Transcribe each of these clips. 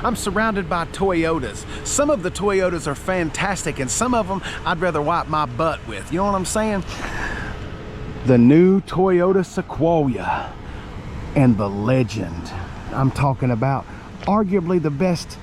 I'm surrounded by Toyotas. Some of the Toyotas are fantastic, and some of them I'd rather wipe my butt with. You know what I'm saying? The new Toyota Sequoia and the legend. I'm talking about arguably the best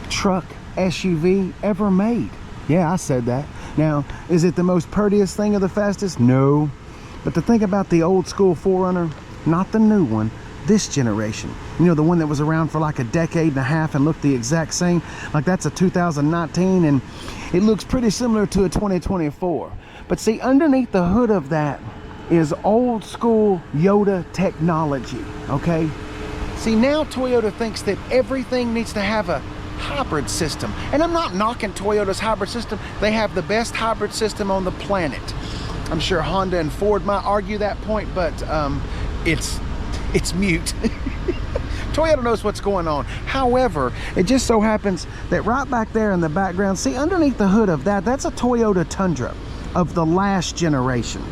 truck SUV ever made. Yeah, I said that. Now, is it the most prettiest thing or the fastest? No. But the thing about the old school 4Runner, not the new one, this generation, you know, the one that was around for like a decade and a half and looked the exact same, like that's a 2019, and it looks pretty similar to a 2024. But see, underneath the hood of that is old school Yoda technology, okay? See, now Toyota thinks that everything needs to have a hybrid system, and I'm not knocking Toyota's hybrid system. They have the best hybrid system on the planet. I'm sure Honda and Ford might argue that point, but it's mute. Toyota knows what's going on. However, it just so happens that right back there in the background, see, underneath the hood of that, that's a Toyota Tundra of the last generation.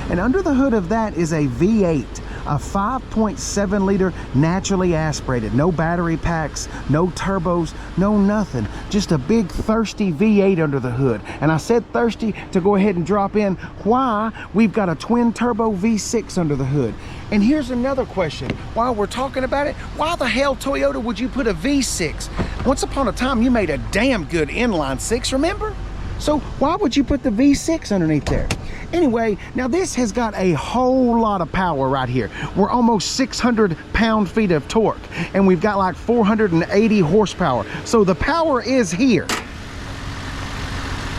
And under the hood of that is a V8, a 5.7 liter naturally aspirated, no battery packs, no turbos, no nothing, just a big thirsty V8 under the hood. And I said thirsty to go ahead and drop in why we've got a twin turbo V6 under the hood. And here's another question while we're talking about it: why the hell, Toyota, would you put a V6? Once upon a time you made a damn good inline six, remember? So why would you put the V6 underneath there? Anyway, now this has got a whole lot of power right here. We're almost 600 pound-feet of torque, and we've got like 480 horsepower. So the power is here.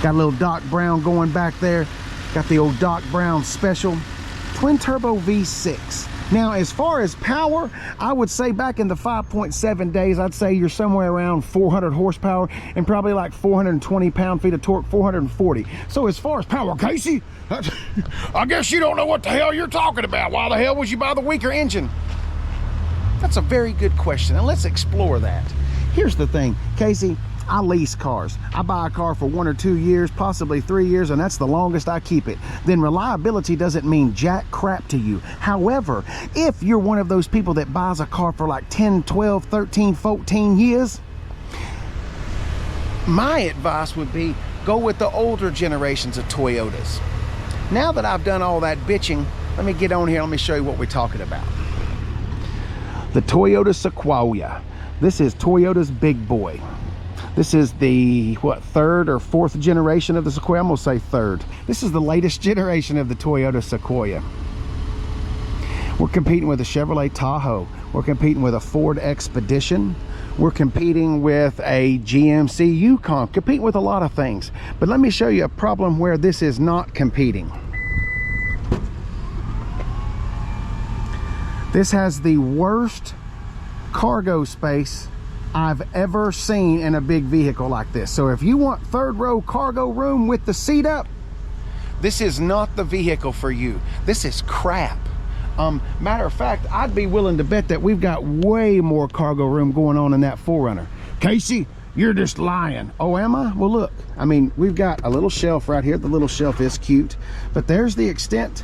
Got a little Doc Brown going back there. Got the old Doc Brown special. Twin turbo V6. Now, as far as power, I would say back in the 5.7 days, I'd say you're somewhere around 400 horsepower and probably like 420 pound-feet of torque, 440. So as far as power, Casey, I guess you don't know what the hell you're talking about. Why the hell would you buy the weaker engine? That's a very good question, and let's explore that. Here's the thing, Casey, I lease cars. I buy a car for 1 or 2 years, possibly 3 years, and that's the longest I keep it. Then reliability doesn't mean jack crap to you. However, if you're one of those people that buys a car for like 10, 12, 13, 14 years, my advice would be go with the older generations of Toyotas. Now that I've done all that bitching, let me get on here. Let me show you what we're talking about. The Toyota Sequoia. This is Toyota's big boy. This is the, what, 3rd or 4th generation of the Sequoia? I'm gonna say 3rd. This is the latest generation of the Toyota Sequoia. We're competing with a Chevrolet Tahoe. We're competing with a Ford Expedition. We're competing with a GMC Yukon, competing with a lot of things. But let me show you a problem where this is not competing. This has the worst cargo space I've ever seen in a big vehicle like this. So if you want 3rd row cargo room with the seat up, this is not the vehicle for you. This is crap. Matter of fact, I'd be willing to bet that we've got way more cargo room going on in that 4Runner. Casey, you're just lying. Oh, am I? Well, look, I mean, we've got a little shelf right here. The little shelf is cute, but there's the extent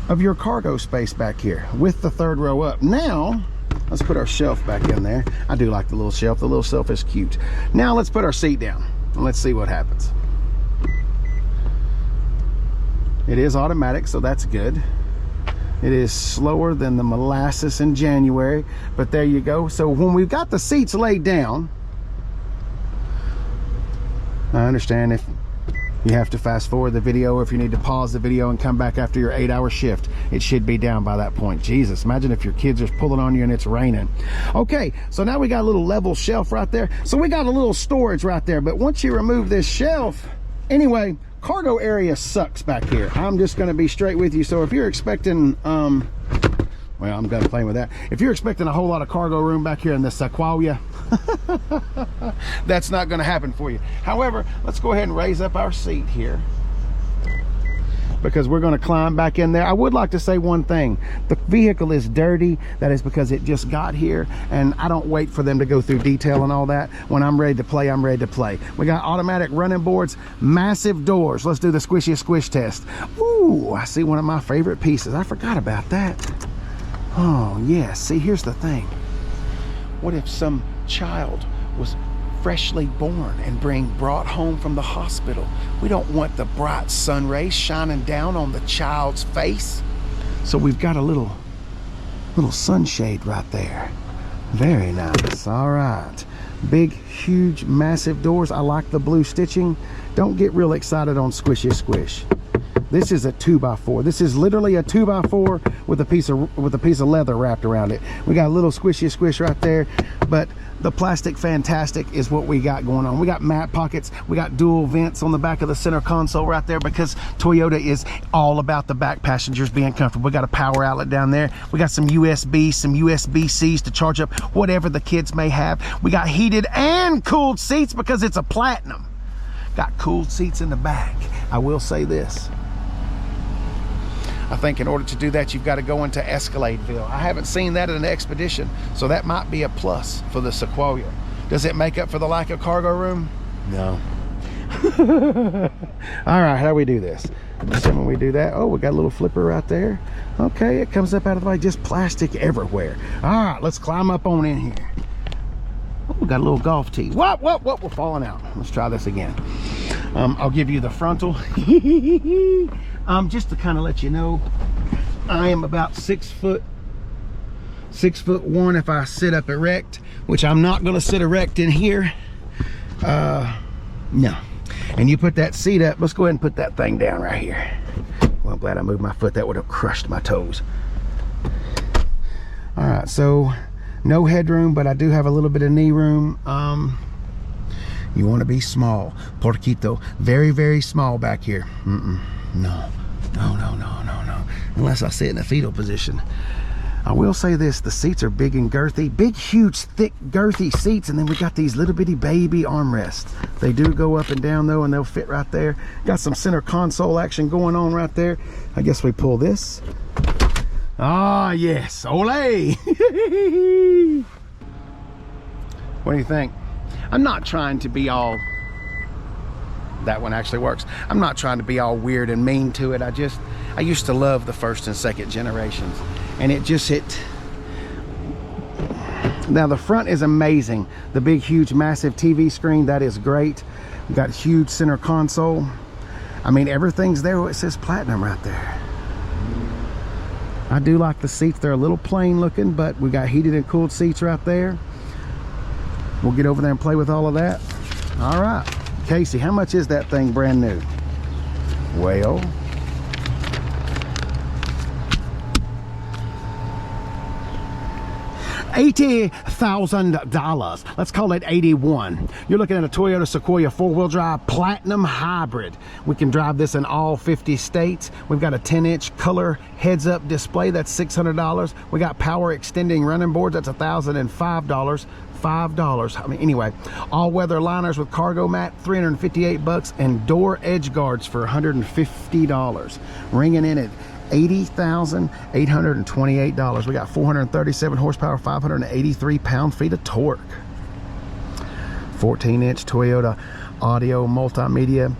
of your cargo space back here with the 3rd row up. Now, let's put our shelf back in there. I do like the little shelf. The little shelf is cute. Now let's put our seat down and let's see what happens. It is automatic, so that's good. It is slower than the molasses in January, but there you go. So when we've got the seats laid down, I understand if you have to fast forward the video, or if you need to pause the video and come back after your 8-hour shift, it should be down by that point. Jesus, imagine if your kids are pulling on you and it's raining. Okay, so now we got a little level shelf right there. So we got a little storage right there, but once you remove this shelf, anyway, cargo area sucks back here. I'm just gonna be straight with you. So if you're expecting, well, I'm done playing with that. If you're expecting a whole lot of cargo room back here in the Sequoia, that's not gonna happen for you. However, let's go ahead and raise up our seat here, because we're going to climb back in there. I would like to say one thing. The vehicle is dirty. That is because it just got here, and I don't wait for them to go through detail and all that. When I'm ready to play, I'm ready to play. We got automatic running boards, massive doors. Let's do the squishy squish test. Ooh, I see one of my favorite pieces. I forgot about that. Oh, yeah. See, here's the thing. What if some child was freshly born and brought home from the hospital. We don't want the bright sun rays shining down on the child's face. So we've got a little sunshade right there. Very nice. All right. Big, huge, massive doors. I like the blue stitching. Don't get real excited on squishy squish. This is a 2x4. This is literally a 2x4 with a piece of leather wrapped around it. We got a little squishy squish right there, but the plastic fantastic is what we got going on. We got mat pockets. We got dual vents on the back of the center console right there, because Toyota is all about the back passengers being comfortable. We got a power outlet down there. We got some USB, some USB-Cs to charge up whatever the kids may have. We got heated and cooled seats because it's a Platinum. Got cooled seats in the back. I will say this. I think in order to do that, you've got to go into Escaladeville. I haven't seen that in an Expedition, so that might be a plus for the Sequoia. Does it make up for the lack of cargo room? No. All right, how do we do this? Assuming we do that. Oh, we got a little flipper right there. Okay, it comes up out of the way, just plastic everywhere. All right, let's climb up on in here. Oh, we got a little golf tee. What, we're falling out. Let's try this again. I'll give you the frontal. Just to kind of let you know, I am about 6'1" if I sit up erect, which I'm not going to sit erect in here. No. And you put that seat up. Let's go ahead and put that thing down right here. Well, I'm glad I moved my foot. That would have crushed my toes. All right, so no headroom, but I do have a little bit of knee room. You want to be small, porquito, very, very small back here. No. Unless I sit in a fetal position. I will say this, the seats are big and girthy. Big, huge, thick, girthy seats. And then we got these little bitty baby armrests. They do go up and down though, and they'll fit right there. Got some center console action going on right there. I guess we pull this. Ah, yes, ole. What do you think? I'm not trying to be all, that one actually works. I'm not trying to be all weird and mean to it. I used to love the first and second generations, and it just hit. Now the front is amazing. The big, huge, massive TV screen, that is great. We've got huge center console. I mean, everything's there. It says Platinum right there. I do like the seats. They're a little plain looking, but we got heated and cooled seats right there. We'll get over there and play with all of that. All right, Casey, how much is that thing brand new? Well, $80,000. Let's call it 81. You're looking at a Toyota Sequoia 4-wheel drive Platinum Hybrid. We can drive this in all 50 states. We've got a 10-inch color heads-up display. That's $600. We got power extending running boards. That's $1,005. $5. I mean, anyway, all-weather liners with cargo mat, $358, and door edge guards for $150. Ringing in at $80,828. We got 437 horsepower, 583 pound-feet of torque. 14-inch Toyota audio multimedia,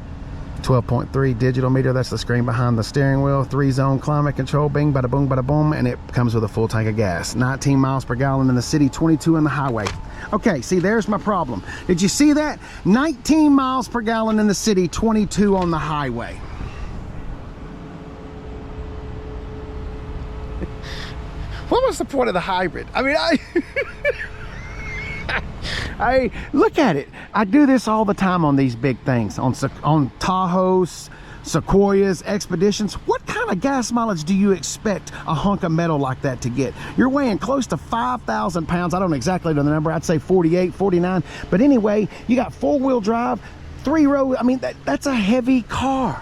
12.3 digital meter. That's the screen behind the steering wheel. 3-zone climate control. Bing, bada boom, and it comes with a full tank of gas. 19 miles per gallon in the city, 22 in the highway. Okay, see, there's my problem. Did you see that? 19 miles per gallon in the city, 22 on the highway. What was the point of the hybrid? I mean, I look at it. I do this all the time on these big things, on Tahoes, Sequoias, Expeditions. What kind of gas mileage do you expect a hunk of metal like that to get? You're weighing close to 5,000 pounds. I don't exactly know the number. I'd say 48, 49. But anyway, you got 4-wheel drive, 3-row. I mean, that's a heavy car.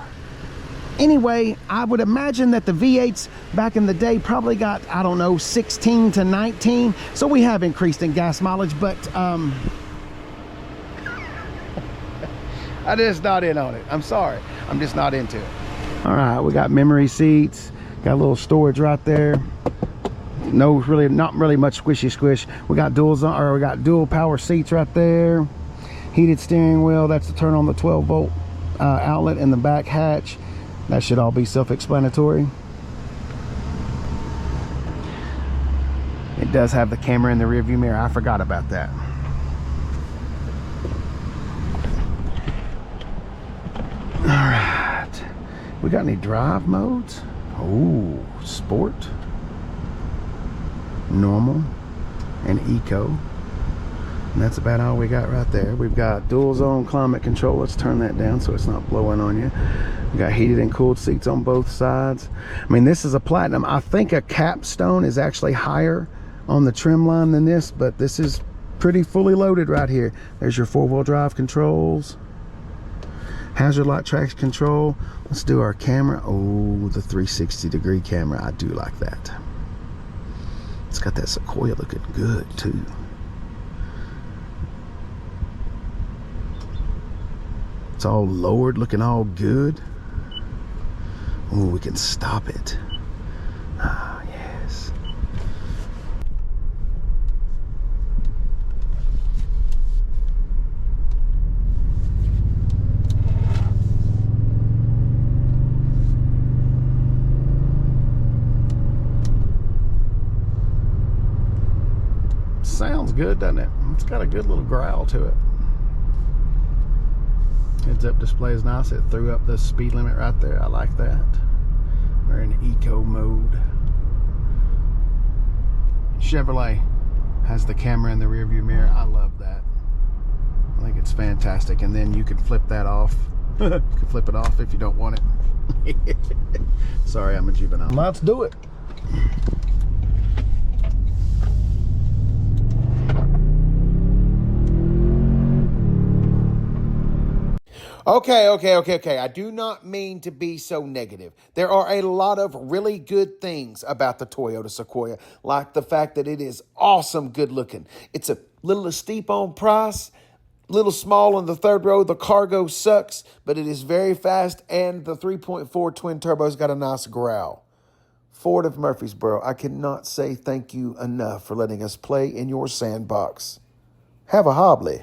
Anyway, I would imagine that the V8s back in the day probably got, I don't know, 16 to 19. So we have increased in gas mileage, but I'm just not in on it. I'm sorry. I'm just not into it. All right, we got memory seats. Got a little storage right there. Not really much squishy squish. We got dual power seats right there. Heated steering wheel. That's to turn on the 12-volt outlet in the back hatch. That should all be self-explanatory. It does have the camera in the rearview mirror. I forgot about that. All right. We got any drive modes? Oh, sport, normal, and eco. And that's about all we got right there. We've got dual zone climate control. Let's turn that down so it's not blowing on you. We got heated and cooled seats on both sides. I mean, this is a platinum. I think a capstone is actually higher on the trim line than this, but this is pretty fully loaded right here. There's your four-wheel drive controls, hazard light traction control. Let's do our camera. Oh, the 360-degree camera. I do like that. It's got that Sequoia looking good too. It's all lowered, looking all good. Oh, we can stop it. Ah, yes. Sounds good, doesn't it? It's got a good little growl to it. Heads up display is nice. It threw up the speed limit right there. I like that. We're in eco mode. Chevrolet has the camera in the rear view mirror. I love that. I think it's fantastic. And then you can flip that off. You can flip it off if you don't want it. Sorry, I'm a juvenile. Let's do it. Okay. I do not mean to be so negative. There are a lot of really good things about the Toyota Sequoia, like the fact that it is awesome good looking. It's a little steep on price, little small in the third row. The cargo sucks, but it is very fast, and the 3.4 twin turbo's got a nice growl. Ford of Murfreesboro, I cannot say thank you enough for letting us play in your sandbox. Have a hobbly.